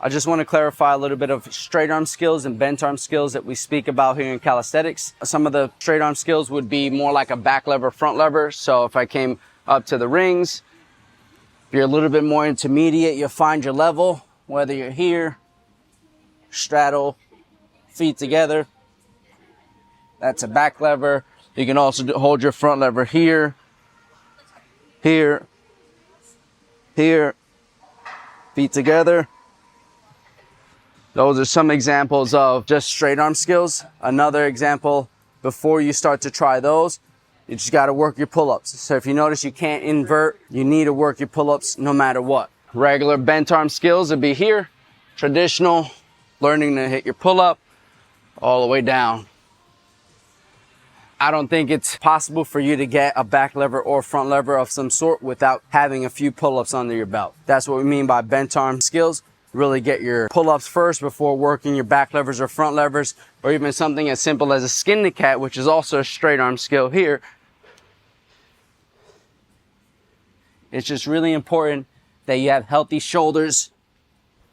I just want to clarify a little bit of straight arm skills and bent arm skills that we speak about here in calisthenics. Some of the straight arm skills would be more like a back lever, front lever. So if I came up to the rings, if you're a little bit more intermediate, you'll find your level, whether you're here, straddle, feet together. That's a back lever. You can also hold your front lever here, here, here, feet together. Those are some examples of just straight arm skills. Another example, before you start to try those, you just got to work your pull-ups. So if you notice you can't invert, you need to work your pull-ups no matter what. Regular bent arm skills would be here. Traditional, learning to hit your pull-up all the way down. I don't think it's possible for you to get a back lever or front lever of some sort without having a few pull-ups under your belt. That's what we mean by bent arm skills. Really get your pull-ups first before working your back levers or front levers, or even something as simple as a skin to cat, which is also a straight arm skill here. It's just really important that you have healthy shoulders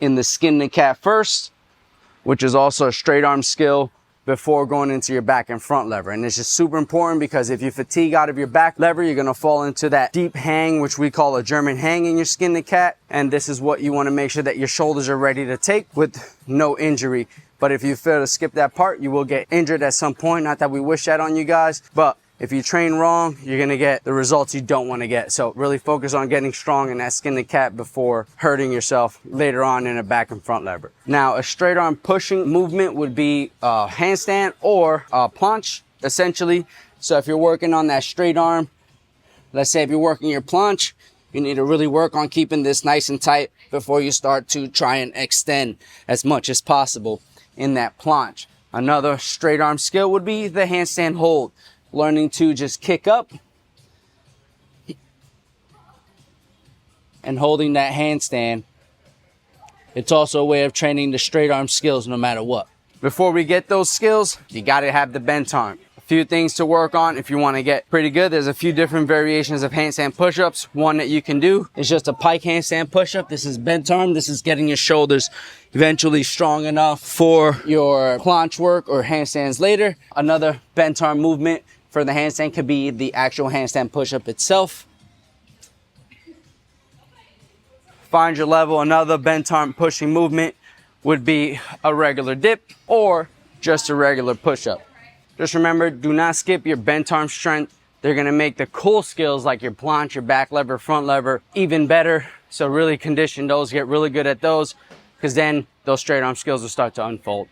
in the skin to cat first, which is also a straight arm skill, before going into your back and front lever. And it's just super important because if you fatigue out of your back lever, you're gonna fall into that deep hang, which we call a German hang in your skin to cat. And this is what you wanna make sure that your shoulders are ready to take with no injury. But if you fail to skip that part, you will get injured at some point. Not that we wish that on you guys, but if you train wrong, you're gonna get the results you don't wanna get. So really focus on getting strong in that skin to cat before hurting yourself later on in a back and front lever. Now, a straight arm pushing movement would be a handstand or a planche, essentially. So if you're working on that straight arm, let's say if you're working your planche, you need to really work on keeping this nice and tight before you start to try and extend as much as possible in that planche. Another straight arm skill would be the handstand hold. Learning to just kick up and holding that handstand. It's also a way of training the straight arm skills no matter what. Before we get those skills, you got to have the bent arm. A few things to work on if you want to get pretty good. There's a few different variations of handstand push-ups. One that you can do is just a pike handstand push-up. This is bent arm. This is getting your shoulders eventually strong enough for your planche work or handstands later. Another bent arm movement for the handstand could be the actual handstand push-up itself. Find your level. Another bent arm pushing movement would be a regular dip or just a regular push-up. Just remember, do not skip your bent arm strength. They're gonna make the cool skills like your planche, your back lever, front lever even better. So really condition those, get really good at those, because then those straight arm skills will start to unfold.